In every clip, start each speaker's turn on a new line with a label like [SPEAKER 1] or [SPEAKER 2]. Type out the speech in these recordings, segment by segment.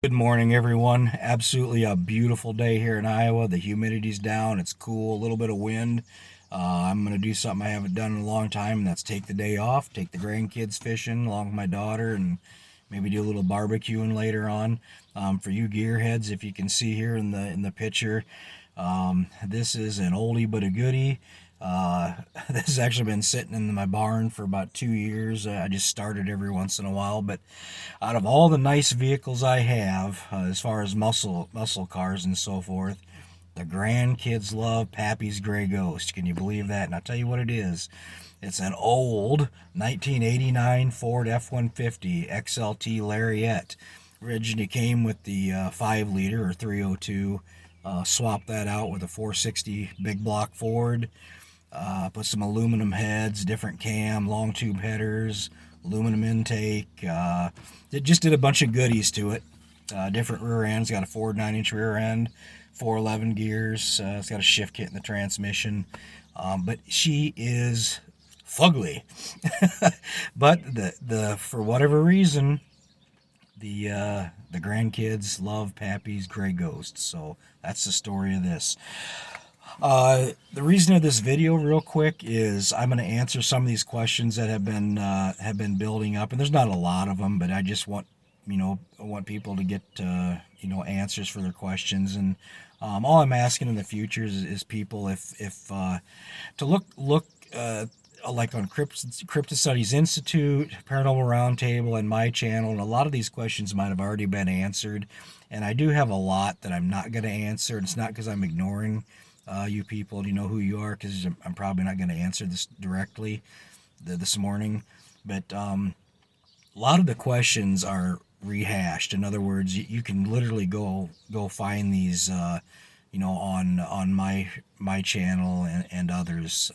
[SPEAKER 1] Good morning, everyone. Absolutely a beautiful day here in Iowa. The humidity's down. It's cool. A little bit of wind. I'm going to do something I haven't done in a long time, and that's take the day off, take the grandkids fishing along with my daughter, and maybe do a little barbecuing later on. For you gearheads, if you can see here in the picture, this is an oldie but a goodie. Uh, this has actually been sitting in my barn for about 2 years. I just started every once in a while, but out of all the nice vehicles I have, as far as muscle cars and so forth, the grandkids love Pappy's Gray Ghost. Can you believe that? And I'll tell you what it is. It's an old 1989 Ford F-150 XLT Lariat. Originally came with the 5 liter or 302. Swapped that out with a 460 big block Ford. Put some aluminum heads, different cam, long tube headers, aluminum intake. It just did a bunch of goodies to it. Different rear ends. Got a Ford 9-inch rear end, 411 gears. It's got a shift kit in the transmission. But she is fugly. But the for whatever reason, the grandkids love Pappy's Gray Ghost. So that's the story of this. The reason of this video, real quick, is I'm going to answer some of these questions that have been building up, and there's not a lot of them, but I just want I want people to get answers for their questions, and all I'm asking in the future is people if to look like on Cryptid Studies Institute, Paranormal Roundtable, and my channel, and a lot of these questions might have already been answered, and I do have a lot that I'm not going to answer. It's not because I'm ignoring you people. You know who you are, because I'm probably not going to answer this directly this morning, but a lot of the questions are rehashed. In other words, you can literally go find these on my channel and others.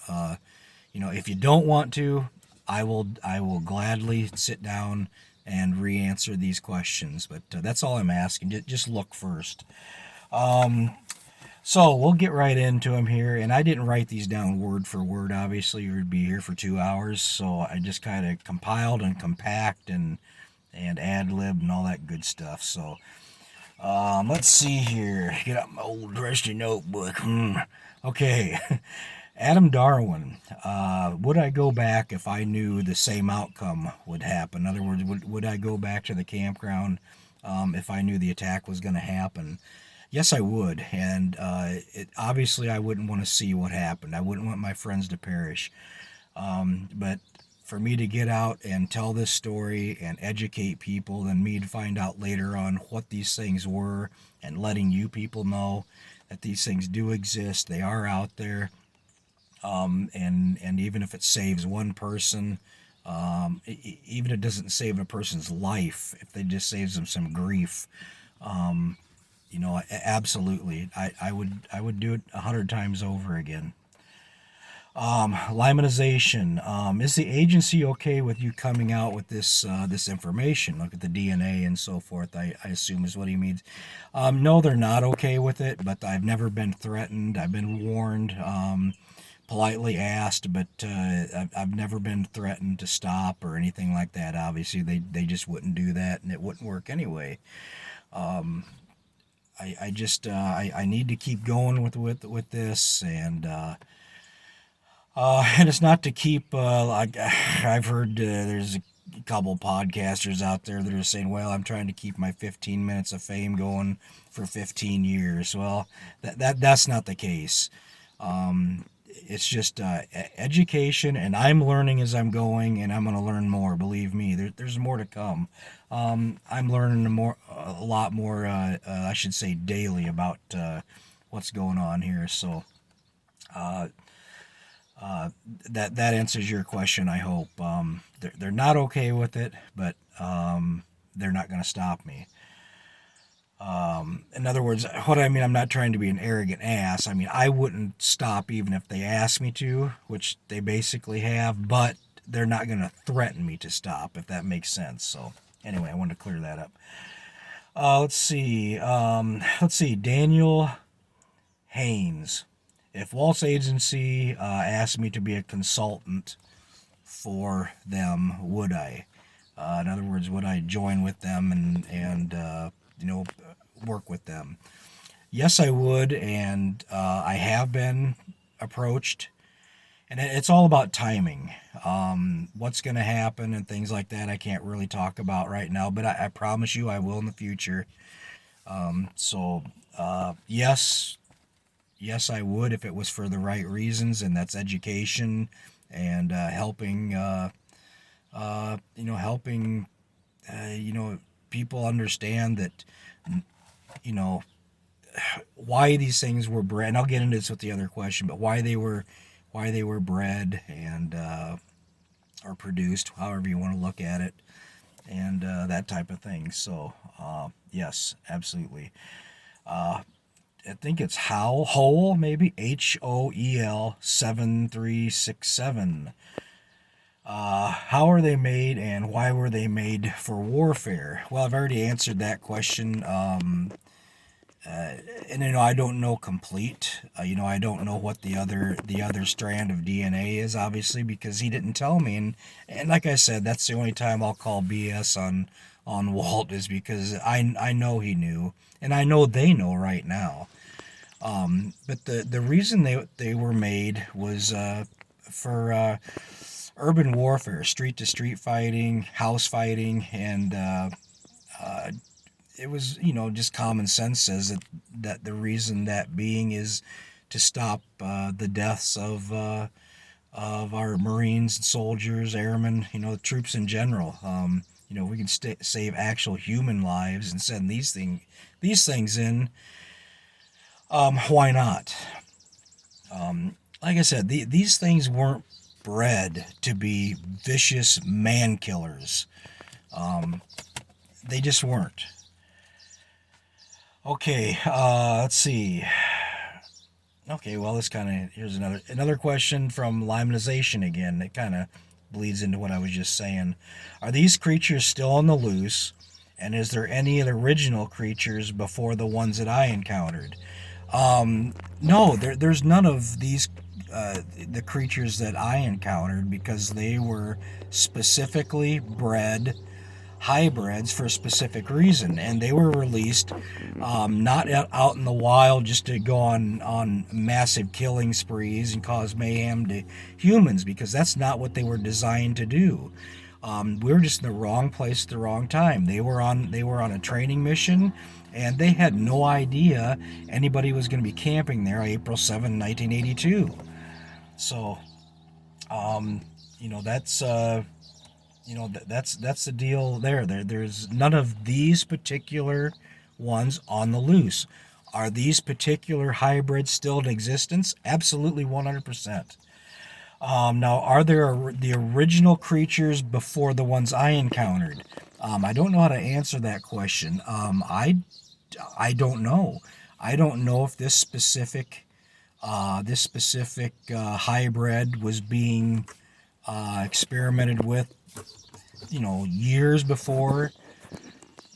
[SPEAKER 1] If you don't want to, I will gladly sit down and re-answer these questions, but that's all I'm asking. Just look first. So we'll get right into them here, and I didn't write these down word for word. Obviously, you would be here for 2 hours, so I just kind of compiled and compact and ad-libbed and all that good stuff. So let's see here. Get out my old trusty notebook. Okay. Adam Darwin. Would I go back if I knew the same outcome would happen? In other words, would I go back to the campground if I knew the attack was going to happen? Yes, I would, and obviously I wouldn't want to see what happened. I wouldn't want my friends to perish. But for me to get out and tell this story and educate people, and me to find out later on what these things were, and letting you people know that these things do exist, they are out there, and even if it saves one person, even if it doesn't save a person's life, if it just saves them some grief, absolutely, I would do it 100 times over again. Limonization. Is the agency okay with you coming out with this information? Look at the DNA and so forth. I assume is what he means. No, they're not okay with it, but I've never been threatened. I've been warned, politely asked, but I've never been threatened to stop or anything like that. Obviously, they just wouldn't do that, and it wouldn't work anyway. I just I need to keep going with this, and it's not to keep like I've heard there's a couple podcasters out there that are saying, well, I'm trying to keep my 15 minutes of fame going for 15 years. Well, that's not the case. It's just education, and I'm learning as I'm going, and I'm going to learn more. Believe me, there's more to come. I'm learning a lot more. I should say daily about what's going on here. So that answers your question, I hope. They're not okay with it, but they're not going to stop me. In other words, what I mean, I'm not trying to be an arrogant ass. I mean, I wouldn't stop even if they asked me to, which they basically have, but they're not going to threaten me to stop, if that makes sense. So anyway, I wanted to clear that up. Let's see. Daniel Haynes. If Walt's agency asked me to be a consultant for them, would I? In other words, would I join with them and work with them. Yes, I would, and I have been approached, and it's all about timing. What's going to happen and things like that, I can't really talk about right now, but I promise you I will in the future. Yes, yes, I would if it was for the right reasons, and that's education and helping, helping, people understand that, you know, why these things were bred. And I'll get into this with the other question, but why they were bred and or produced, however you want to look at it, and that type of thing. So yes, absolutely. I think it's Hole, maybe HOEL 7367. How are they made and why were they made for warfare? Well, I've already answered that question. And I don't know complete. I don't know what the other strand of DNA is, obviously, because he didn't tell me. And like I said, that's the only time I'll call BS on Walt, is because I know he knew, and I know they know right now. But the reason they were made was for urban warfare, street to street fighting, house fighting, and it was, just common sense says that the reason that being is to stop the deaths of our Marines, soldiers, airmen, troops in general. We can save actual human lives and send these things in. Why not? Like I said, these things weren't bred to be vicious man killers. They just weren't. Okay, let's see. Okay, well, here's another question from Limonization again. It kind of bleeds into what I was just saying. Are these creatures still on the loose? And is there any of the original creatures before the ones that I encountered? No, there's none of these the creatures that I encountered, because they were specifically bred hybrids for a specific reason, and they were released not out in the wild just to go on massive killing sprees and cause mayhem to humans, because that's not what they were designed to do. We were just in the wrong place at the wrong time. They were on a training mission, and they had no idea anybody was going to be camping there April 7, 1982. So, that's that's the deal there. There's none of these particular ones on the loose. Are these particular hybrids still in existence? Absolutely, 100%. Now, are there the original creatures before the ones I encountered? I don't know how to answer that question. I don't know. I don't know if this specific hybrid was being experimented with, years before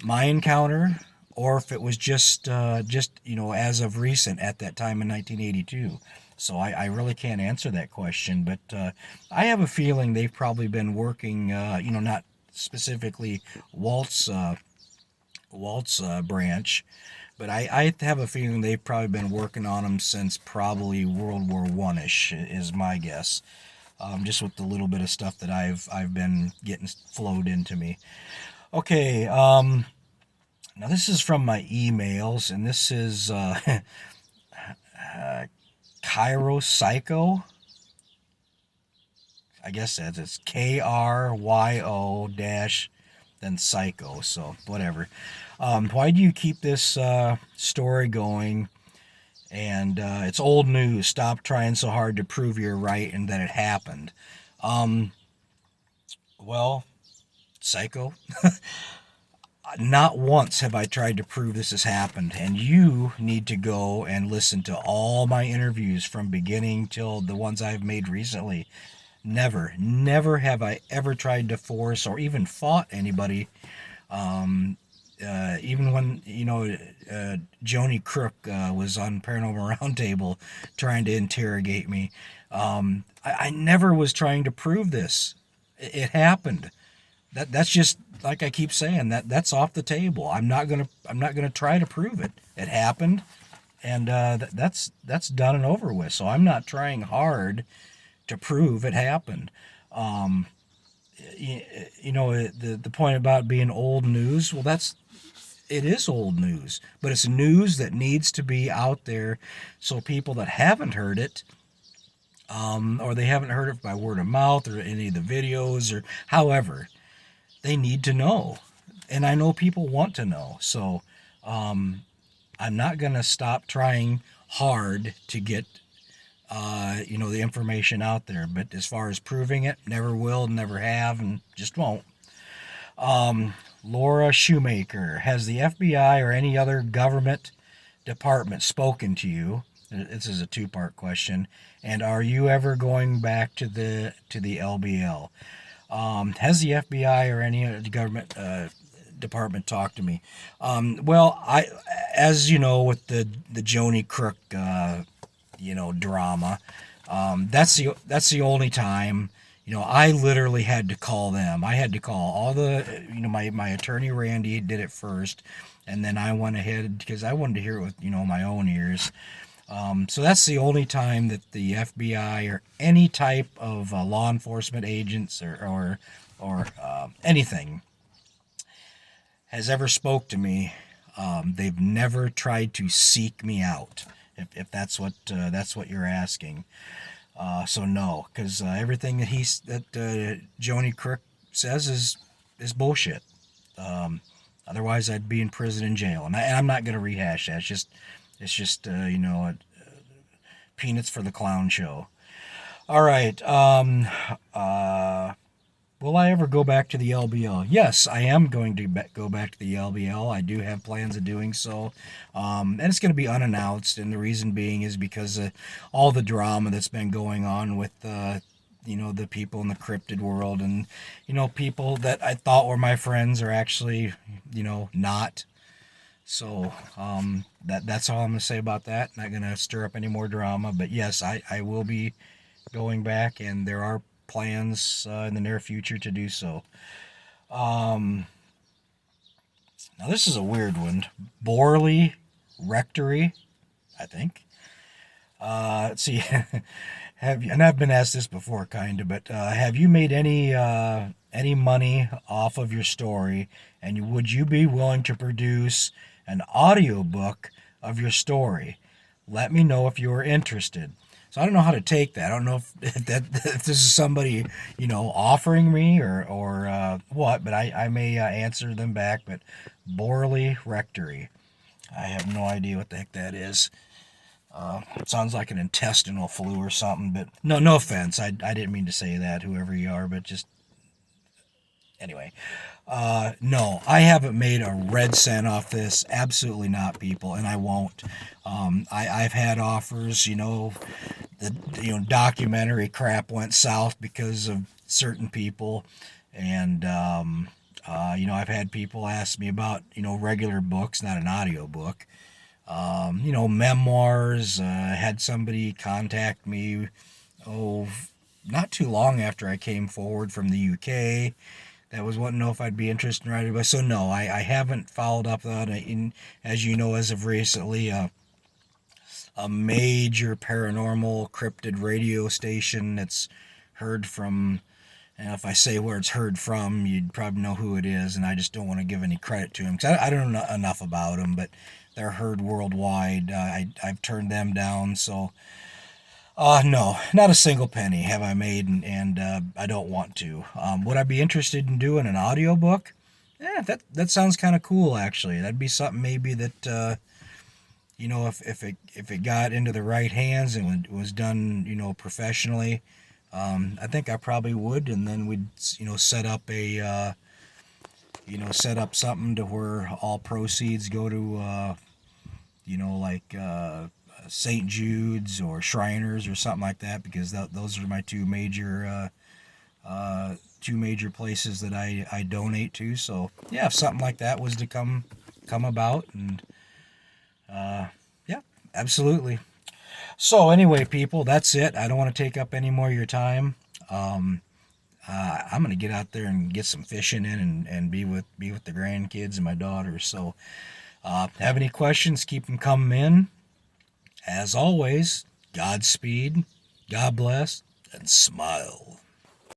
[SPEAKER 1] my encounter, or if it was just as of recent at that time in 1982. So I really can't answer that question, but I have a feeling they've probably been working, not specifically Walt's branch, but I have a feeling they've probably been working on them since probably World War One-ish is my guess. Just with the little bit of stuff that I've been getting flowed into me. Okay, now this is from my emails, and this is Cairo Psycho. I guess it's KRYO dash then Psycho. So whatever. Why do you keep this story going? And it's old news. Stop trying so hard to prove you're right and that it happened. Well, Psycho. Not once have I tried to prove this has happened, and you need to go and listen to all my interviews from beginning till the ones I've made recently. Never have I ever tried to force or even fought anybody. Even when Joni Crook was on Paranormal Roundtable trying to interrogate me, I never was trying to prove this. It happened. that's just like I keep saying, that's off the table. I'm not gonna try to prove it. It happened, and that's done and over with. So I'm not trying hard to prove it happened. The point about being old news. Well, it is old news, but it's news that needs to be out there, so people that haven't heard it, or they haven't heard it by word of mouth or any of the videos or however, they need to know. And I know people want to know. So I'm not going to stop trying hard to get, the information out there. But as far as proving it, never will, never have, and just won't. Laura Shoemaker, has the FBI or any other government department spoken to you? This is a two-part question. And are you ever going back to the LBL? Has the FBI or any other government department talked to me? Well, as you know, with the Joni Crook, drama, that's the only time. I literally had to call them. I had to call all the, my attorney Randy did it first, and then I went ahead because I wanted to hear it with my own ears. So that's the only time that the FBI or any type of law enforcement agents or anything has ever spoke to me. They've never tried to seek me out. If that's what you're asking. So no, because everything that Joni Crook says is bullshit. Otherwise, I'd be in prison and jail, and I'm not going to rehash that. It's just peanuts for the clown show. All right. Will I ever go back to the LBL? Yes, I am going to go back to the LBL. I do have plans of doing so. And it's going to be unannounced. And the reason being is because of all the drama that's been going on with, the people in the cryptid world. And, people that I thought were my friends are actually, not. So that's all I'm going to say about that. Not going to stir up any more drama. But yes, I will be going back. And there are plans in the near future to do so. Now this is a weird one. Borley Rectory, I think. Let's see. Have you? And I've been asked this before, kind of, but have you made any money off of your story? And would you be willing to produce an audiobook of your story? Let me know if you are interested. So I don't know how to take that. I don't know if this is somebody offering me or what, but I may answer them back. But Borley Rectory, I have no idea what the heck that is. It sounds like an intestinal flu or something. But no offense. I didn't mean to say that. Whoever you are, but just anyway. No, I haven't made a red cent off this. Absolutely not, people, and I won't. I've had offers, the documentary crap went south because of certain people, and I've had people ask me about regular books, not an audio book. Memoirs. Had somebody contact me, not too long after I came forward from the UK. That was wanting to know if I'd be interested in writing about. So no, I haven't followed up on it. As you know, as of recently, a major paranormal cryptid radio station that's heard from. And if I say where it's heard from, you'd probably know who it is. And I just don't want to give any credit to them because I don't know enough about them. But they're heard worldwide. I've turned them down. So no, not a single penny have I made, and I don't want to. Would I be interested in doing an audiobook? Yeah, that sounds kind of cool, actually. That'd be something maybe that, if it got into the right hands and was done, professionally, I think I probably would, and then we'd, set up something to where all proceeds go to, like St. Jude's or Shriners or something like that, because those are my two major places that I donate to. So yeah, if something like that was to come about, and yeah, absolutely. So anyway, people, that's it. I don't want to take up any more of your time. I'm gonna get out there and get some fishing in and be with the grandkids and my daughters. So, have any questions? Keep them coming in. As always, Godspeed, God bless, and smile.